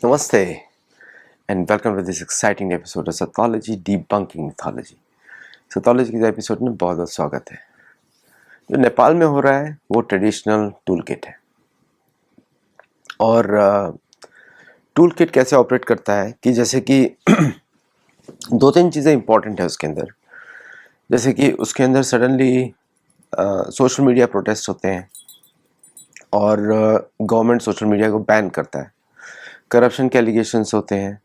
Namaste and welcome to this exciting episode of Sathology Debunking Mythology. Sathology के episode में बहुत बहुत स्वागत है। जो नेपाल में हो रहा है वो ट्रेडिशनल टूल किट है और टूल किट कैसे ऑपरेट करता है कि जैसे कि दो तीन चीज़ें इंपॉर्टेंट है उसके अंदर। जैसे कि उसके अंदर सडनली सोशल मीडिया प्रोटेस्ट होते हैं और गवर्नमेंट सोशल मीडिया को बैन करता है। करप्शन के एलिगेशंस होते हैं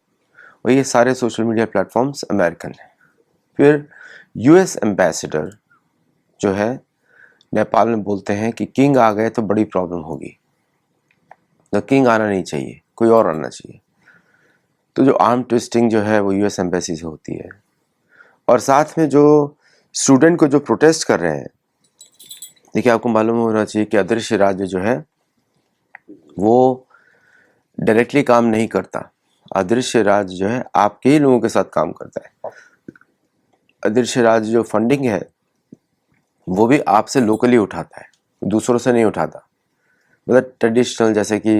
और ये सारे सोशल मीडिया प्लेटफॉर्म्स अमेरिकन हैं। फिर यूएस एम्बेसडर जो है नेपाल में बोलते हैं कि किंग आ गए तो बड़ी प्रॉब्लम होगी, तो किंग आना नहीं चाहिए, कोई और आना चाहिए। तो जो आर्म ट्विस्टिंग जो है वो यूएस एम्बेसी से होती है। और साथ में जो स्टूडेंट को जो प्रोटेस्ट कर रहे हैं, देखिए आपको मालूम होना चाहिए कि अदृश्य राज्य जो है वो डायरेक्टली काम नहीं करता। अदृश्य राज जो है आपके ही लोगों के साथ काम करता है। अदृश्य राज जो फंडिंग है वो भी आपसे लोकली उठाता है, दूसरों से नहीं उठाता। मतलब ट्रेडिशनल जैसे कि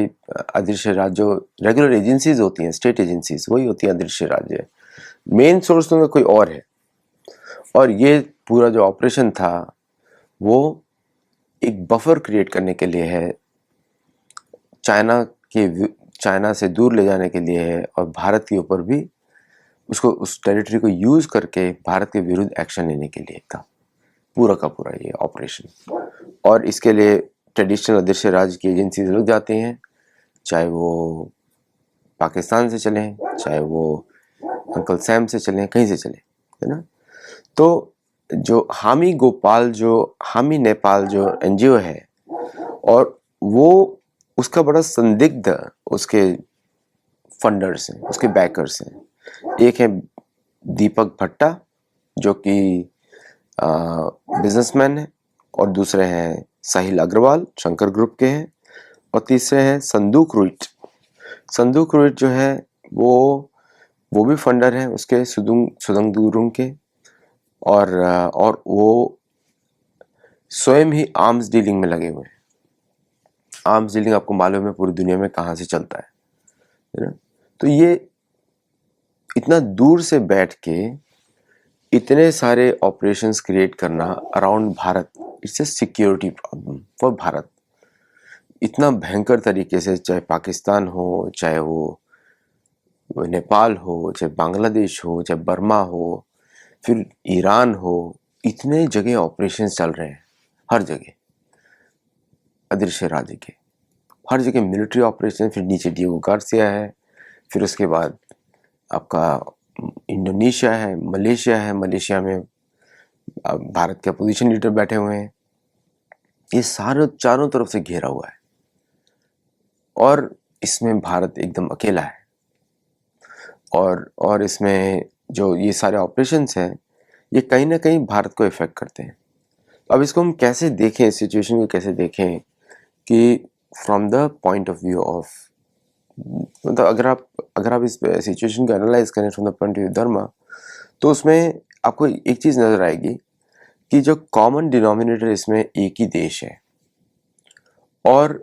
अदृश्य राज जो रेगुलर एजेंसीज होती हैं, स्टेट एजेंसीज, वही होती हैं अदृश्य राज्य। मेन सोर्स तो कोई और है। और ये पूरा जो ऑपरेशन था वो एक बफर क्रिएट करने के लिए है, चाइना से दूर ले जाने के लिए है और भारत के ऊपर भी उसको उस टेरिटरी को यूज करके भारत के विरुद्ध एक्शन लेने के लिए था पूरा का पूरा ये ऑपरेशन। और इसके लिए ट्रेडिशनल अदृश्य राज्य की एजेंसीज लग जाती हैं, चाहे वो पाकिस्तान से चलें, चाहे वो अंकल सैम से चलें, कहीं से चलें, है ना। तो जो हामी नेपाल जो एनजीओ है और वो उसका बड़ा संदिग्ध उसके फंडर्स हैं, उसके बैकर्स हैं। एक है दीपक भट्टा जो कि बिजनेसमैन है, और दूसरे हैं साहिल अग्रवाल शंकर ग्रुप के हैं, और तीसरे हैं संदूक रुइट जो है वो भी फंडर है उसके सुदंग दुरुंग के। और वो स्वयं ही आर्म्स डीलिंग में लगे हुए हैं। आर्म्स डीलिंग आपको मालूम है पूरी दुनिया में कहाँ से चलता है ना। तो ये इतना दूर से बैठ के इतने सारे ऑपरेशंस क्रिएट करना around Bharat, it's a security problem for Bharat. इतना भयंकर तरीके से, चाहे पाकिस्तान हो, चाहे वो नेपाल हो, चाहे बांग्लादेश हो, चाहे बर्मा हो, फिर ईरान हो, इतने जगह ऑपरेशंस चल रहे हैं। हर जगह अदृश्य राज्य के हर जगह मिलिट्री ऑपरेशन। फिर नीचे डिएगो गार्सिया है, फिर उसके बाद आपका इंडोनेशिया है, मलेशिया में भारत के अपोजिशन लीडर बैठे हुए हैं। ये सारे चारों तरफ से घेरा हुआ है और इसमें भारत एकदम अकेला है। और इसमें जो ये सारे ऑपरेशंस हैं ये कहीं ना कहीं भारत को इफेक्ट करते हैं। अब इसको हम कैसे देखें, सिचुएशन को कैसे देखें कि from the point of view of, मतलब अगर आप इस सिचुएशन को एनालाइज करें from the point of view धर्म, तो उसमें आपको एक चीज़ नज़र आएगी कि जो कॉमन डिनोमिनेटर इसमें एक ही देश है और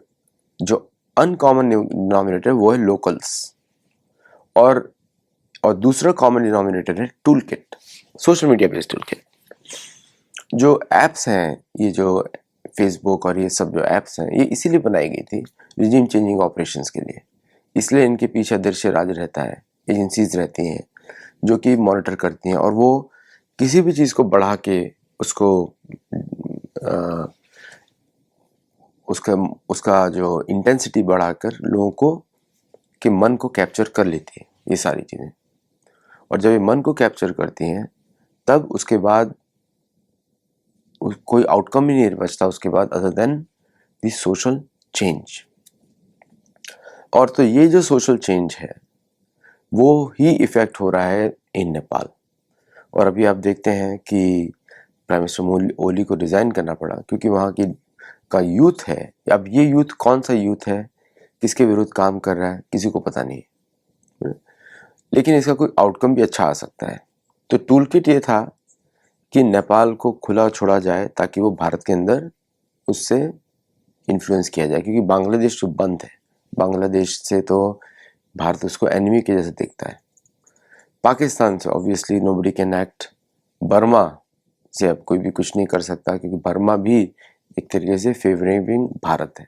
जो अनकॉमन डिनोमिनेटर वो है लोकल्स, और दूसरा कॉमन डिनोमिनेटर है tool kit, social media based tool kit. जो एप्स हैं, ये जो फेसबुक और ये सब जो एप्स हैं, ये इसीलिए बनाई गई थी रिजीम चेंजिंग ऑपरेशंस के लिए। इसलिए इनके पीछे अदृश्य राज रहता है, एजेंसीज रहती हैं जो कि मॉनिटर करती हैं, और वो किसी भी चीज़ को बढ़ा के उसका जो इंटेंसिटी बढ़ाकर लोगों को के मन को कैप्चर कर लेती है ये सारी चीज़ें। और जब ये मन को कैप्चर करती हैं तब उसके बाद कोई आउटकम ही नहीं बचता उसके बाद other than the social change. और तो ये जो सोशल चेंज है वो ही इफेक्ट हो रहा है इन नेपाल। और अभी आप देखते हैं कि प्राइम मिनिस्टर ओली को रिज़ाइन करना पड़ा क्योंकि वहाँ की का यूथ है। अब ये यूथ कौन सा यूथ है, किसके विरुद्ध काम कर रहा है, किसी को पता नहीं है, लेकिन इसका कोई आउटकम भी अच्छा आ सकता है। तो टूल किट ये था कि नेपाल को खुला छोड़ा जाए ताकि वो भारत के अंदर उससे इन्फ्लुएंस किया जाए, क्योंकि बांग्लादेश जो बंद है, बांग्लादेश से तो भारत उसको एनिमी के जैसे देखता है। पाकिस्तान से obviously nobody can act. Burma से अब कोई भी कुछ नहीं कर सकता, क्योंकि बर्मा भी एक तरीके से फेवरिंग भारत है,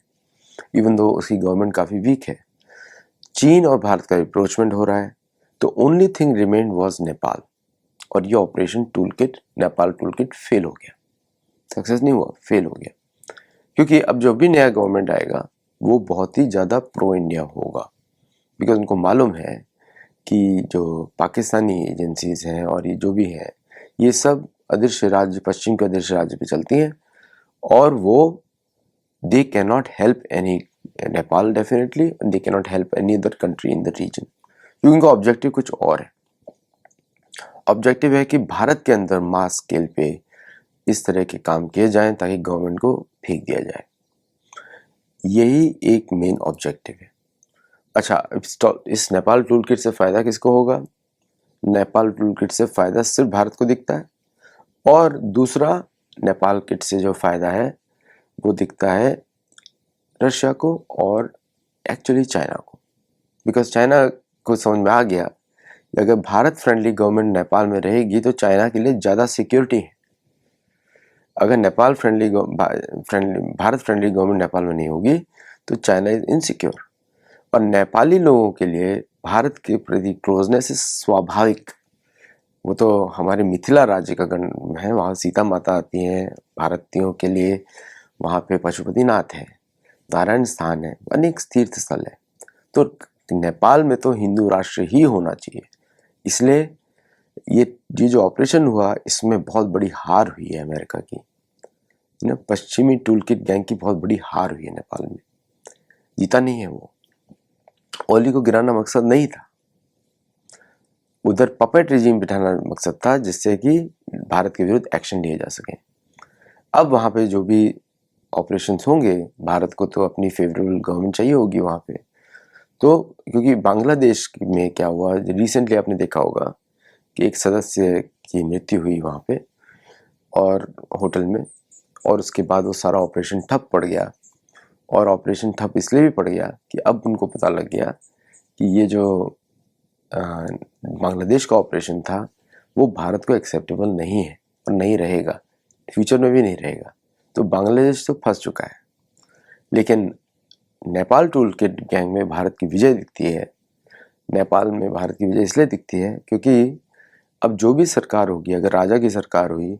इवन दो उसकी गवर्नमेंट काफ़ी वीक है। चीन और भारत का रिप्रोचमेंट हो रहा है, तो only thing remain was Nepal, और ये operation tool kit, Nepal tool kit fail हो गया, सक्सेस नहीं हुआ, फेल हो गया। क्योंकि अब जो भी नया गवर्नमेंट आएगा वो बहुत ही ज़्यादा प्रो इंडिया होगा, बिकॉज उनको मालूम है कि जो पाकिस्तानी एजेंसीज हैं और ये जो भी हैं, ये सब अदृश्य राज्य, पश्चिम के अदृश्य राज्य पे चलती हैं, और वो they can not help any Nepal definitely, they can not help any other country in the region, क्योंकि उनका ऑब्जेक्टिव कुछ और है। ऑब्जेक्टिव है कि भारत के अंदर मास स्केल पे इस तरह के काम किए जाएं ताकि गवर्नमेंट को फेंक दिया जाए, यही एक मेन ऑब्जेक्टिव है। अच्छा, इस नेपाल टूल किट से फ़ायदा किसको होगा? नेपाल टूल किट से फ़ायदा सिर्फ भारत को दिखता है, और दूसरा नेपाल किट से जो फ़ायदा है वो दिखता है रशिया को और एक्चुअली चाइना को, बिकॉज चाइना को समझ में आ गया कि अगर भारत फ्रेंडली गवर्नमेंट नेपाल में रहेगी तो चाइना के लिए ज़्यादा सिक्योरिटी है। अगर Nepal friendly Bharat friendly government Nepal में नहीं होगी तो चाइना इज इनसिक्योर, और नेपाली लोगों के लिए भारत के प्रति क्लोजनेस इज स्वाभाविक। वो तो हमारे मिथिला राज्य का गण है, वहाँ सीता माता आती हैं भारतीयों के लिए, वहाँ पे पशुपतिनाथ है, नारायण स्थान है, अनेक तीर्थ स्थल है। तो नेपाल में तो हिंदू राष्ट्र ही होना चाहिए। इसलिए ये जो ऑपरेशन हुआ इसमें बहुत बड़ी हार हुई है अमेरिका की, ना, पश्चिमी टूलकिट गैंग की बहुत बड़ी हार हुई है नेपाल में, जीता नहीं है वो। ओली को गिराना मकसद नहीं था, उधर पपेट रिजीम बिठाना मकसद था, जिससे कि भारत के विरुद्ध एक्शन लिए जा सके। अब वहाँ पे जो भी ऑपरेशंस होंगे, भारत को तो अपनी फेवरेबल गवर्नमेंट चाहिए होगी वहाँ पे। तो क्योंकि बांग्लादेश में क्या हुआ, रिसेंटली आपने देखा होगा कि एक सदस्य की मृत्यु हुई वहाँ पे और होटल में, और उसके बाद वो सारा ऑपरेशन ठप पड़ गया। और ऑपरेशन ठप इसलिए भी पड़ गया कि अब उनको पता लग गया कि ये जो बांग्लादेश का ऑपरेशन था वो भारत को एक्सेप्टेबल नहीं है और नहीं रहेगा, फ्यूचर में भी नहीं रहेगा। तो बांग्लादेश तो फंस चुका है। लेकिन नेपाल टूल किट गैंग में भारत की विजय दिखती है। नेपाल में भारत की विजय इसलिए दिखती है क्योंकि अब जो भी सरकार होगी, अगर राजा की सरकार हुई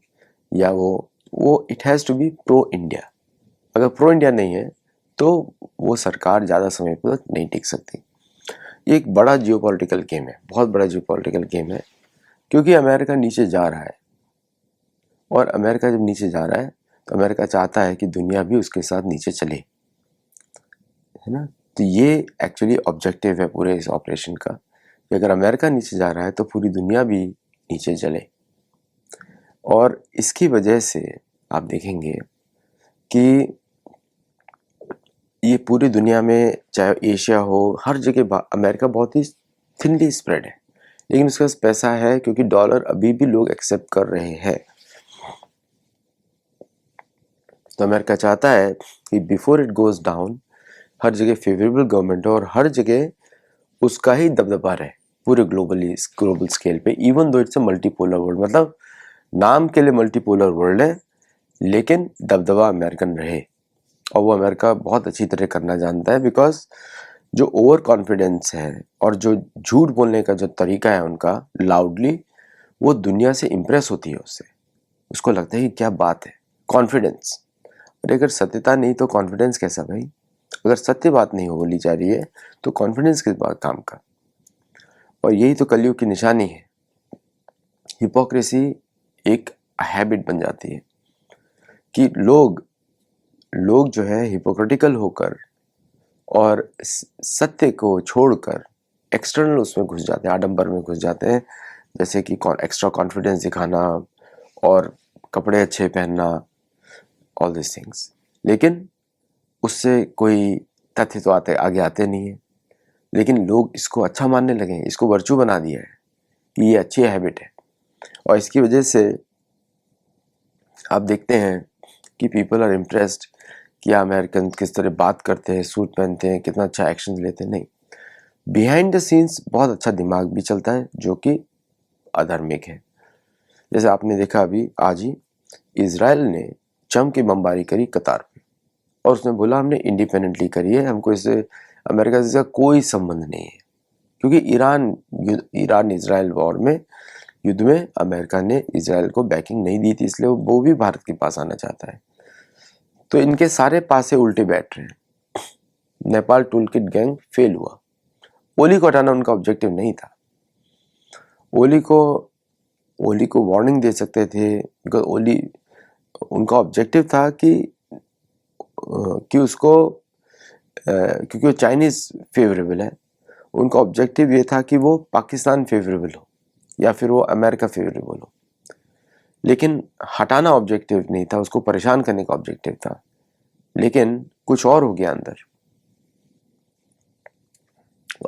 या वो it has to be pro India. अगर प्रो इंडिया नहीं है तो वो सरकार ज़्यादा समय तक नहीं टिक सकती। ये एक बड़ा जियोपॉलिटिकल गेम है, बहुत बड़ा जियोपॉलिटिकल गेम है, क्योंकि अमेरिका नीचे जा रहा है, और अमेरिका जब नीचे जा रहा है तो अमेरिका चाहता है कि दुनिया भी उसके साथ नीचे चले, है ना। तो ये एक्चुअली ऑब्जेक्टिव है पूरे इस ऑपरेशन का, कि अगर अमेरिका नीचे जा रहा है तो पूरी दुनिया भी नीचे चले। और इसकी वजह से आप देखेंगे कि ये पूरी दुनिया में, चाहे एशिया हो, हर जगह अमेरिका बहुत ही थिनली स्प्रेड है, लेकिन उसके पास पैसा है, क्योंकि डॉलर अभी भी लोग एक्सेप्ट कर रहे हैं। तो अमेरिका चाहता है कि बिफोर इट गोज डाउन हर जगह फेवरेबल गवर्नमेंट हो और हर जगह उसका ही दबदबा रहे पूरे ग्लोबल स्केल पे, even though it's a multipolar world. मतलब नाम के लिए मल्टीपोलर वर्ल्ड है, लेकिन दबदबा अमेरिकन रहे, और वो अमेरिका बहुत अच्छी तरह करना जानता है, बिकॉज जो ओवर कॉन्फिडेंस है और जो झूठ बोलने का जो तरीका है उनका लाउडली, वो दुनिया से इम्प्रेस होती है उससे। उसको लगता है कि क्या बात है, कॉन्फिडेंस। अरे अगर सत्यता नहीं तो कॉन्फिडेंस कैसा भाई? अगर सत्य बात नहीं बोली जा रही है तो कॉन्फिडेंस किस बात काम का? और यही तो कलयुग की निशानी है। हिपोक्रेसी एक हैबिट बन जाती है कि लोग जो है हिपोक्रेटिकल होकर और सत्य को छोड़कर एक्सटर्नल उसमें घुस जाते हैं, आडंबर में घुस जाते हैं, जैसे कि एक्स्ट्रा कॉन्फिडेंस दिखाना और कपड़े अच्छे पहनना, ऑल दिस थिंग्स। लेकिन उससे कोई तथ्य तो आगे आते नहीं है, लेकिन लोग इसको अच्छा मानने लगे हैं, इसको वर्चू बना दिया है कि ये अच्छी हैबिट है। और इसकी वजह से आप देखते हैं कि पीपल आर इम्प्रेस्ड कि अमेरिकन किस तरह बात करते हैं, सूट पहनते हैं, कितना अच्छा एक्शन लेते हैं। नहीं, बिहाइंड द सीन्स बहुत अच्छा दिमाग भी चलता है जो कि अधार्मिक है। जैसे आपने देखा अभी आज ही इजराइल ने जम की बमबारी करी कतार पे, और उसने बोला हमने इंडिपेंडेंटली करी है, हमको इससे अमेरिका से इसका कोई संबंध नहीं है, क्योंकि ईरान इजराइल वॉर में युद्ध में अमेरिका ने इजराइल को बैकिंग नहीं दी थी, इसलिए वो भी भारत के पास आना चाहता है। तो इनके सारे पासे उल्टे बैठ रहे हैं। नेपाल टूलकिट गैंग फेल हुआ। ओली को हटाना उनका ऑब्जेक्टिव नहीं था। ओली को वार्निंग दे सकते थे, ओली उनका ऑब्जेक्टिव था कि उसको क्योंकि वो चाइनीज फेवरेबल है, उनका ऑब्जेक्टिव ये था कि वो पाकिस्तान फेवरेबल हो या फिर वो अमेरिका फेवरेबल हो। लेकिन हटाना ऑब्जेक्टिव नहीं था, उसको परेशान करने का ऑब्जेक्टिव था। लेकिन कुछ और हो गया अंदर।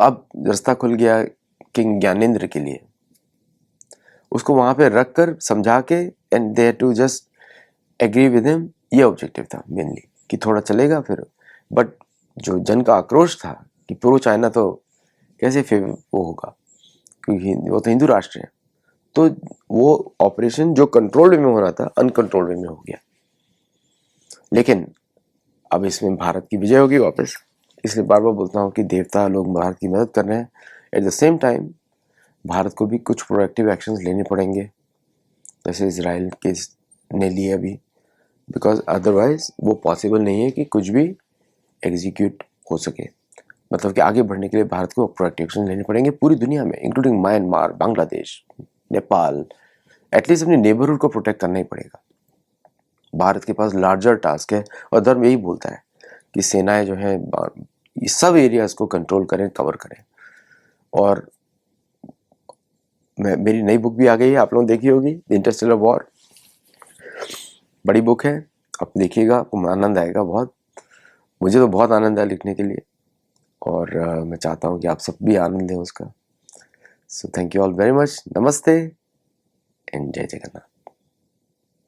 अब रास्ता खुल गया किंग ज्ञानेंद्र के लिए, उसको वहां पे रख कर समझा के and they too just agree with him. ये ऑब्जेक्टिव था मेनली कि थोड़ा चलेगा फिर। बट जो जन का आक्रोश था कि प्रो चाइना तो कैसे फिर वो होगा, क्योंकि वो तो हिंदू राष्ट्र है। तो वो ऑपरेशन जो कंट्रोल वे में हो रहा था अनकंट्रोल वे में हो गया। लेकिन अब इसमें भारत की विजय होगी वापस। इसलिए बार बार बोलता हूँ कि देवता लोग भारत की मदद कर रहे हैं। At the same time Bharat को भी कुछ प्रोएक्टिव एक्शंस लेने पड़ेंगे, जैसे इजराइल के ने लिए अभी, बिकॉज अदरवाइज वो पॉसिबल नहीं है कि कुछ भी एग्जीक्यूट हो सके। मतलब कि आगे बढ़ने के लिए भारत को प्रोएक्टिव एक्शन लेने पड़ेंगे पूरी दुनिया में, including Myanmar, Bangladesh, Nepal. At least अपने नेबरहुड को प्रोटेक्ट करना ही पड़ेगा। भारत के पास लार्जर टास्क है, और धर्म यही बोलता है कि सेनाएं जो हैं ये सब एरियाज को कंट्रोल करें, कवर करें। और मेरी नई बुक भी आ गई है, आप लोगों ने देखी होगी, द इंटरस्टेलर वॉर। बड़ी बुक है, आप देखिएगा, आपको आनंद आएगा बहुत। मुझे तो बहुत आनंद आया लिखने के लिए, और मैं चाहता हूँ कि आप सब भी आनंद लें उसका। So thank you all very much. नमस्ते एंड जय जगन्नाथ।